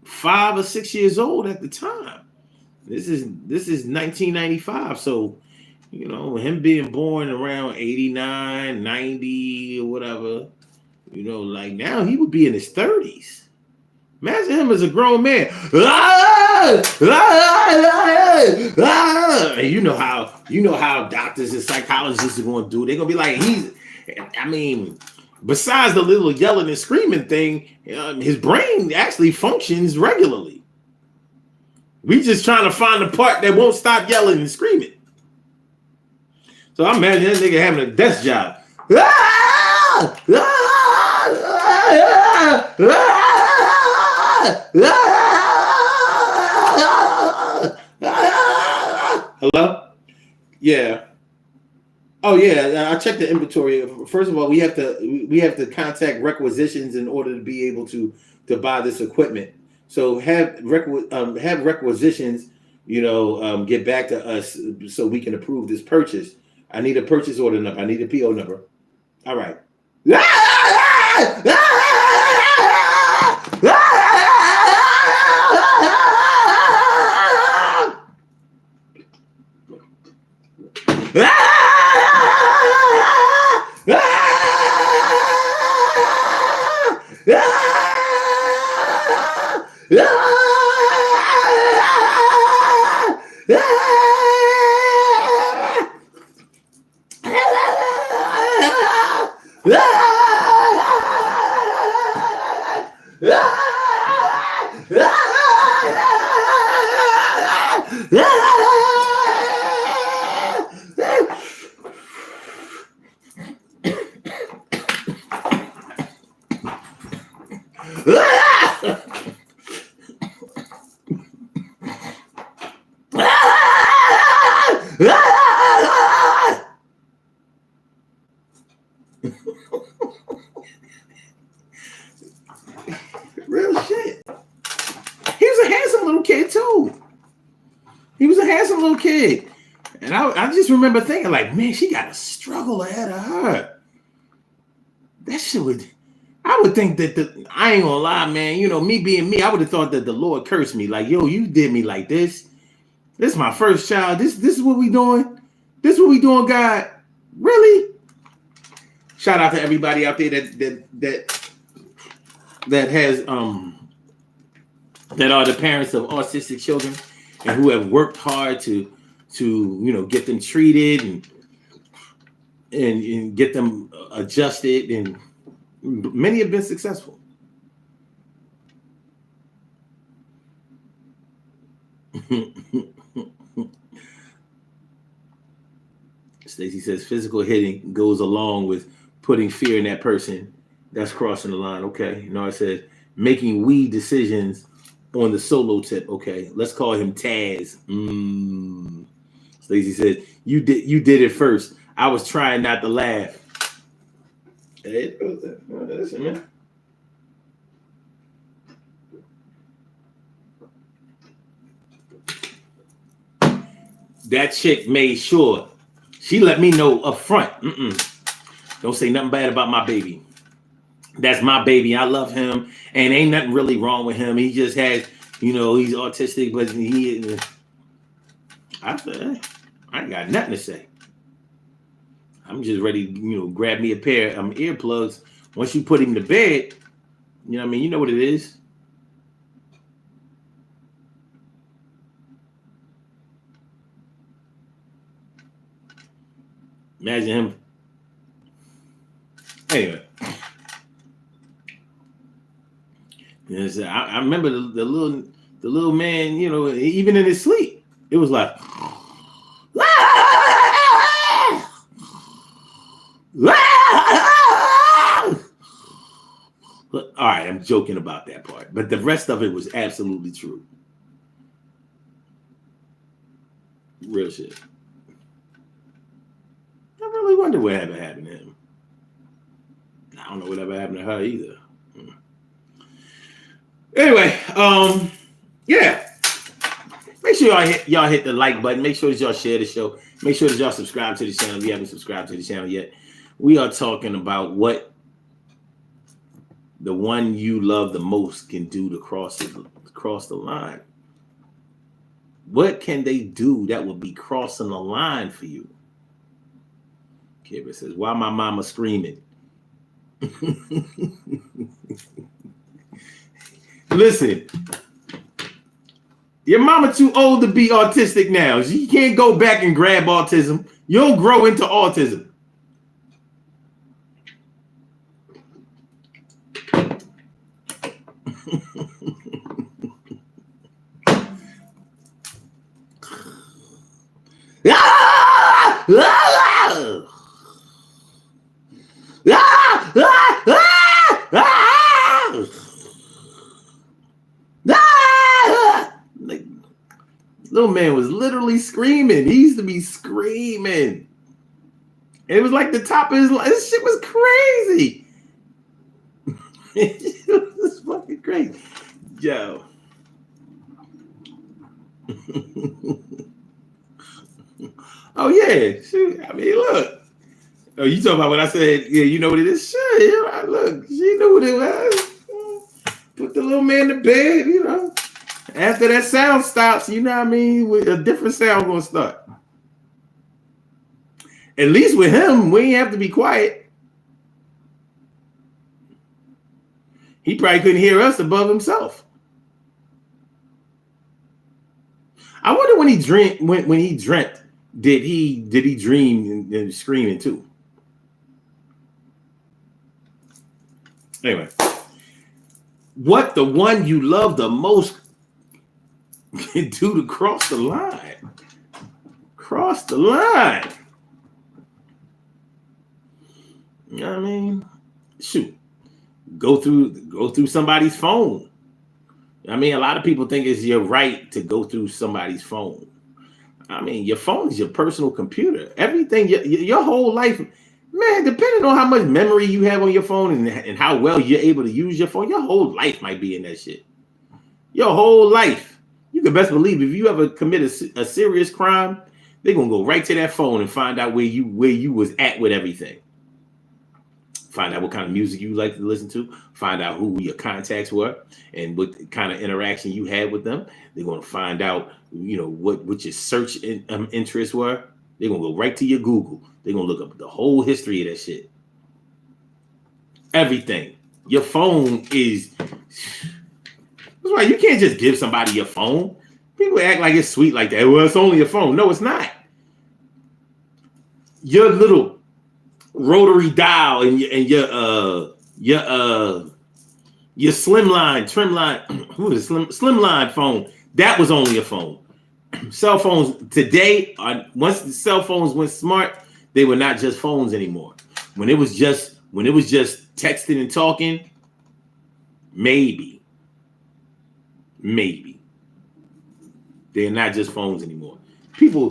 5 or 6 years old at the time. This is 1995. So, you know, him being born around 89, 90 or whatever, you know, like now he would be in his 30s. Imagine him as a grown man. And you know how doctors and psychologists are going to do. They're going to be like, besides the little yelling and screaming thing, his brain actually functions regularly. We just trying to find the part that won't stop yelling and screaming. So I imagine that nigga having a desk job. Hello? Yeah. Oh yeah, I checked the inventory. First of all, we have to contact requisitions in order to be able to buy this equipment. So have requisitions, get back to us so we can approve this purchase. I need a purchase order number. I need a PO number. All right. Real shit. He was a handsome little kid too. He was a handsome little kid. And I just remember thinking like, man, she got a struggle ahead of her. That shit would, I would think that I ain't gonna lie, man, me being me, I would have thought that the Lord cursed me. Like, yo, you did me like this. This is my first child. This is what we doing. This is what we doing, God. Really? Shout out to everybody out there that has that are the parents of autistic children and who have worked hard to get them treated and get them adjusted, and many have been successful. Stacy says physical hitting goes along with putting fear in that person. That's crossing the line. Okay. It says making weed decisions on the solo tip. Okay. Let's call him Taz. Stacy says you did it first. I was trying not to laugh. Hey, listen, man. That chick made sure She let me know up front. Don't say nothing bad about my baby. That's my baby. I love him, and ain't nothing really wrong with him. He just has, he's autistic, but I said, I ain't got nothing to say. I'm just ready, grab me a pair of earplugs. Once you put him to bed, you know what I mean? You know what it is. Imagine him. Anyway. I remember the little man, even in his sleep, it was like, all right, I'm joking about that part, but the rest of it was absolutely true. Real shit. I really wonder what ever happened to him. I don't know what ever happened to her either. Anyway, yeah. Make sure y'all hit the like button. Make sure that y'all share the show. Make sure that y'all subscribe to the channel if you haven't subscribed to the channel yet. We are talking about what the one you love the most can do to cross the line. What can they do that would be crossing the line for you? Kibber says, why my mama screaming? Listen, your mama too old to be autistic now. She can't go back and grab autism. You'll grow into autism. Little man was literally screaming. He used to be screaming. It was like the top of his life. This shit was crazy. It was fucking crazy. Yo. Oh, yeah. Shoot. I mean, look. Oh, you talking about what I said? Yeah, you know what it is? Sure. Yeah, look, she knew what it was. Put the little man to bed, After that sound stops, you know what I mean? With a different sound gonna start. At least with him, we ain't have to be quiet. He probably couldn't hear us above himself. I wonder when he dreamt. When he dreamt, did he dream and screaming too? Anyway, what the one you love the most can do to cross the line? Cross the line. You know what I mean? Shoot. Go through somebody's phone. I mean, a lot of people think it's your right to go through somebody's phone. I mean, your phone is your personal computer. Everything, your whole life, man, depending on how much memory you have on your phone and how well you're able to use your phone, your whole life might be in that shit. Your whole life. You can best believe if you ever commit a serious crime, they're gonna go right to that phone and find out where you was at with everything. Find out what kind of music you like to listen to. Find out who your contacts were and what kind of interaction you had with them. They're gonna find out, what your search interests were. They're gonna go right to your Google. They're gonna look up the whole history of that shit. Everything. Your phone is. That's why you can't just give somebody your phone. People act like it's sweet like that. Well, it's only a phone. No, it's not. Your little rotary dial and your slimline phone, that was only a phone. Cell phones today, once the cell phones went smart, they were not just phones anymore. When it was just texting and talking, maybe they're not just phones anymore. People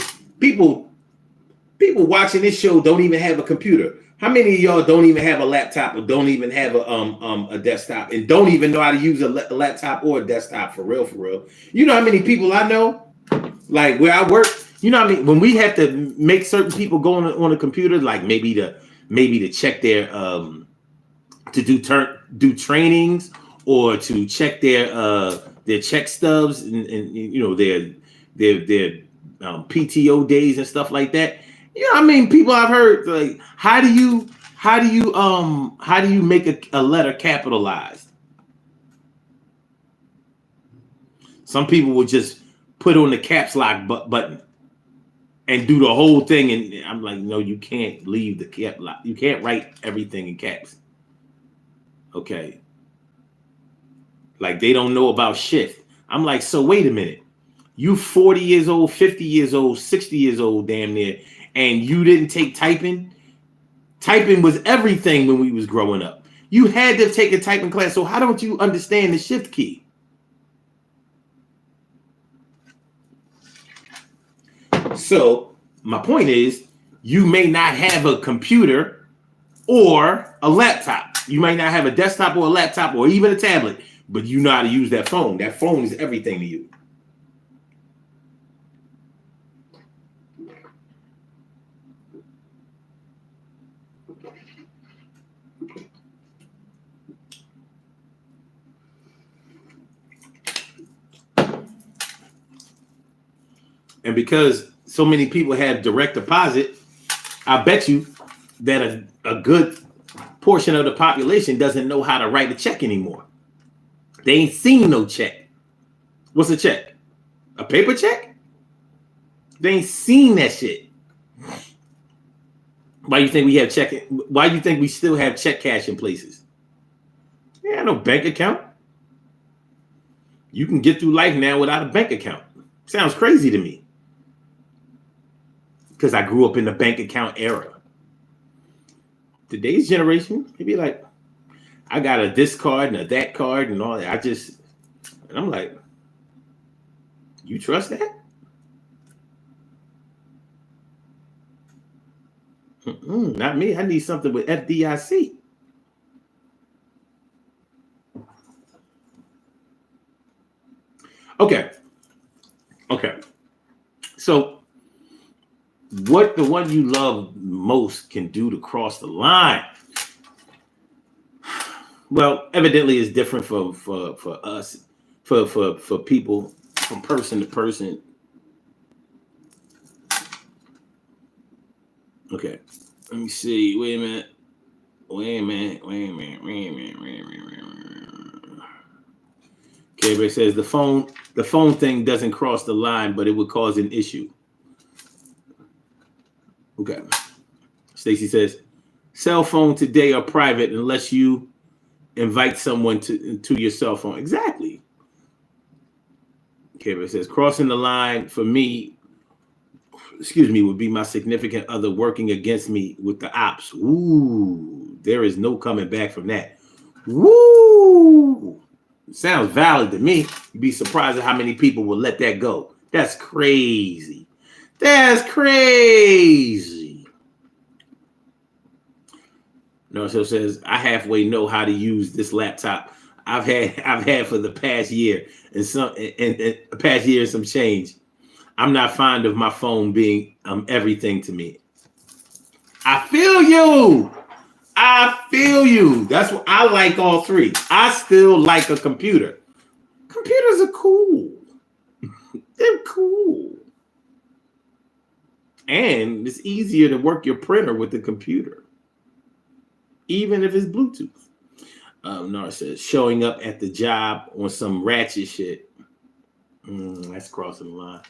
watching this show don't even have a computer. How many of y'all don't even have a laptop or don't even have a desktop and don't even know how to use a laptop or a desktop for real? You know how many people I know, like where I work, You know what I mean? When we have to make certain people go on a computer, like maybe to check their to do trainings or to check their check stubs and you know their PTO days and stuff like that. You know what I mean? People I've heard like how do you make a letter capitalized? Some people will just put on the caps lock button and do the whole thing. And I'm like, no, you can't leave the cap lock. You can't write everything in caps. Okay. Like they don't know about shift. I'm like, so wait a minute. You 40 years old, 50 years old, 60 years old, damn near, and you didn't take typing? Typing was everything when we was growing up. You had to take a typing class. So how don't you understand the shift key? So my point is, you may not have a computer or a laptop. You might not have a desktop or a laptop or even a tablet, but you know how to use that phone. That phone is everything to you. And because so many people have direct deposit, I bet you that a good portion of the population doesn't know how to write a check anymore. They ain't seen no check. What's a check? A paper check? They ain't seen that shit. Why do you think we have check? Why do you think we still have check cash in places? Yeah, no bank account. You can get through life now without a bank account. Sounds crazy to me. Because I grew up in the bank account era. Today's generation, they be like, I got a this card and a that card and all that. And I'm like, you trust that? Not me. I need something with FDIC. Okay. So, what the one you love most can do to cross the line? Well, evidently, it's different for us, for people, from person to person. Okay, let me see. Wait a minute. Okay, but it says the phone thing doesn't cross the line, but it would cause an issue. Okay. Stacy says, cell phone today are private unless you invite someone to your cell phone. Exactly. Okay, but it says crossing the line for me, would be my significant other working against me with the ops. Ooh, there is no coming back from that. Woo! Sounds valid to me. You'd be surprised at how many people will let that go. That's crazy. That's crazy. No, so says I halfway know how to use this laptop I've had for the past year and some change. I'm not fond of my phone being everything to me. I feel you. That's what I like. All three. I still like a computer. Computers are cool. They're cool. And it's easier to work your printer with the computer, even if it's Bluetooth. Nora says showing up at the job on some ratchet shit. That's crossing the line.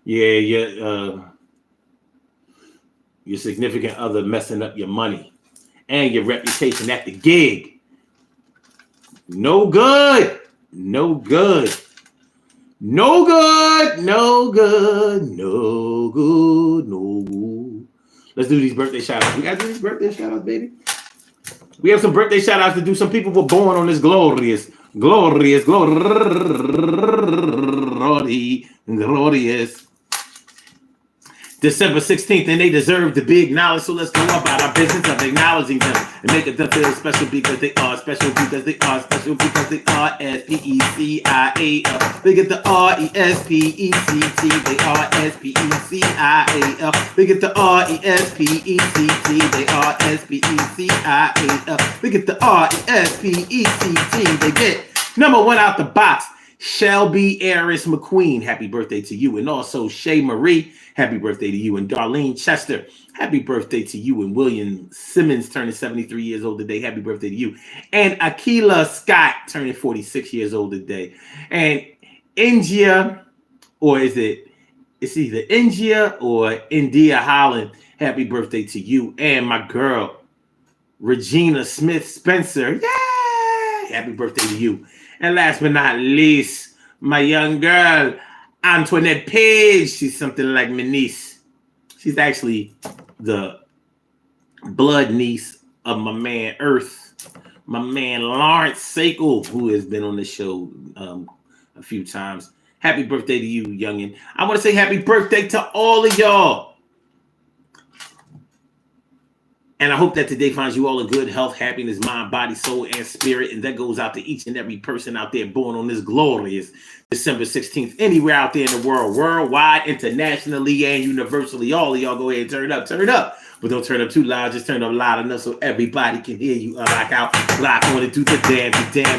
Yeah. Your significant other messing up your money and your reputation at the gig. No good. Let's do these birthday shout outs. We got to do these birthday shout outs, baby. We have some birthday shout outs to do. Some people were born on this glorious. December 16th, and they deserve to be acknowledged. So let's go about our business of acknowledging them and making them feel special because they are special because they are special because they are SPECIAL. They get the RESPECT. They are SPECIAL. They get the RESPECT. They are SPECIAL. They get the RESPECT. They get number one out the box. Shelby Eris McQueen, happy birthday to you. And also Shay Marie, happy birthday to you. And Darlene Chester, happy birthday to you. And William Simmons turning 73 years old today, happy birthday to you. And Akila Scott turning 46 years old today. And India, or it's either India or India Holland, happy birthday to you. And my girl, Regina Smith Spencer, yay! Happy birthday to you. And last but not least, my young girl, Antoinette Page. She's something like my niece. She's actually the blood niece of my man Earth, my man Lawrence Sakel, who has been on the show a few times. Happy birthday to you, youngin. I want to say happy birthday to all of y'all. And I hope that today finds you all in good health, happiness, mind, body, soul, and spirit. And that goes out to each and every person out there born on this glorious December 16th, anywhere out there in the world, worldwide, internationally, and universally. All of y'all go ahead and turn up. But don't turn up too loud. Just turn up loud enough so everybody can hear you. Rock out. Rock on it, do the damn,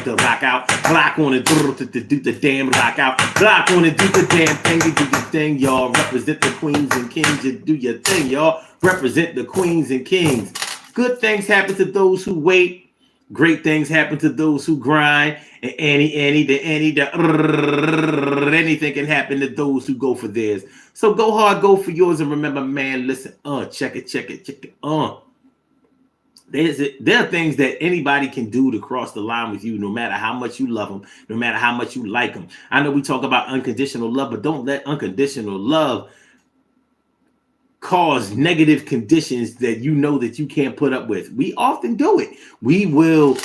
to rock out. Rock on it, do the damn, rock out. Rock on it, do the damn thing, you do your thing, y'all. Represent the queens and kings, you do your thing, y'all. Represent the queens and kings. Good things happen to those who wait. Great things happen to those who grind. And anything can happen to those who go for theirs. So go hard, go for yours, and remember, man, listen, check it. There are things that anybody can do to cross the line with you, no matter how much you love them, no matter how much you like them. I know we talk about unconditional love, but don't let unconditional love cause negative conditions that you know that you can't put up with. We often do it. We will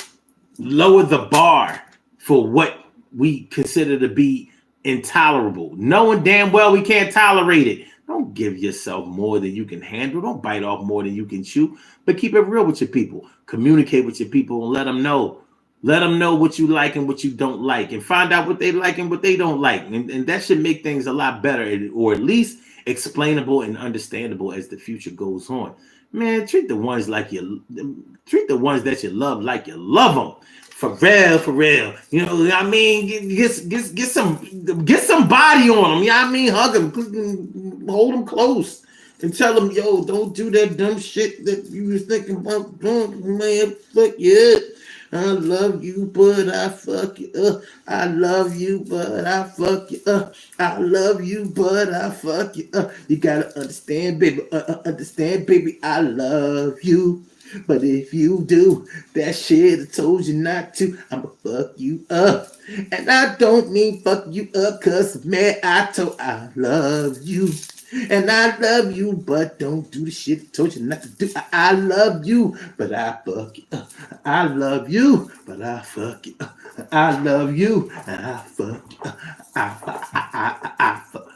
lower the bar for what we consider to be intolerable, knowing damn well we can't tolerate it. Don't give yourself more than you can handle. Don't bite off more than you can chew, but keep it real with your people. Communicate with your people and let them know. Let them know what you like and what you don't like, and find out what they like and what they don't like. And that should make things a lot better, or at least explainable and understandable as the future goes on. Man, treat the ones that you love like you love them. For real. You know what I mean? Get some body on them. You know what I mean? Hug them, hold them close, and tell them, yo, don't do that dumb shit that you was thinking about doing, man. Fuck yeah. I love you, but I fuck you up. I love you, but I fuck you up. I love you, but I fuck you up. You gotta understand, baby. I love you. But if you do that shit I told you not to, I'ma fuck you up. And I don't mean fuck you up, cause man, I love you. And I love you, but don't do the shit I told you not to do. I love you, but I fuck you up. I love you, but I fuck you up. I love you, and I fuck you up. I fuck.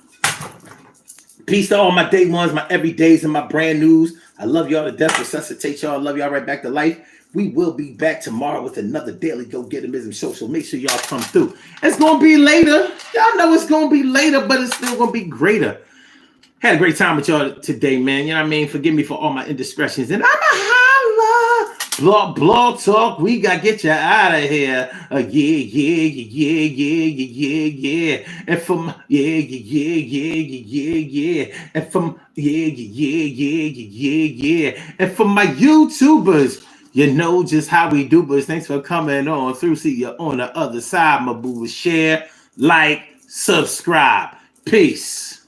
Peace to all my day ones, my everydays, and my brand news. I love y'all to death. Resuscitate y'all. I love y'all right back to life. We will be back tomorrow with another Daily Go Getimism show. So make sure y'all come through. It's going to be later. Y'all know it's going to be later, but it's still going to be greater. Had a great time with y'all today, man. You know what I mean? Forgive me for all my indiscretions. And I'm a holla. Blog talk. We got to get you out of here. Yeah. And from, yeah. And from, yeah. And from my YouTubers, you know just how we do, but thanks for coming on through. See you on the other side, my boo. Share, like, subscribe. Peace.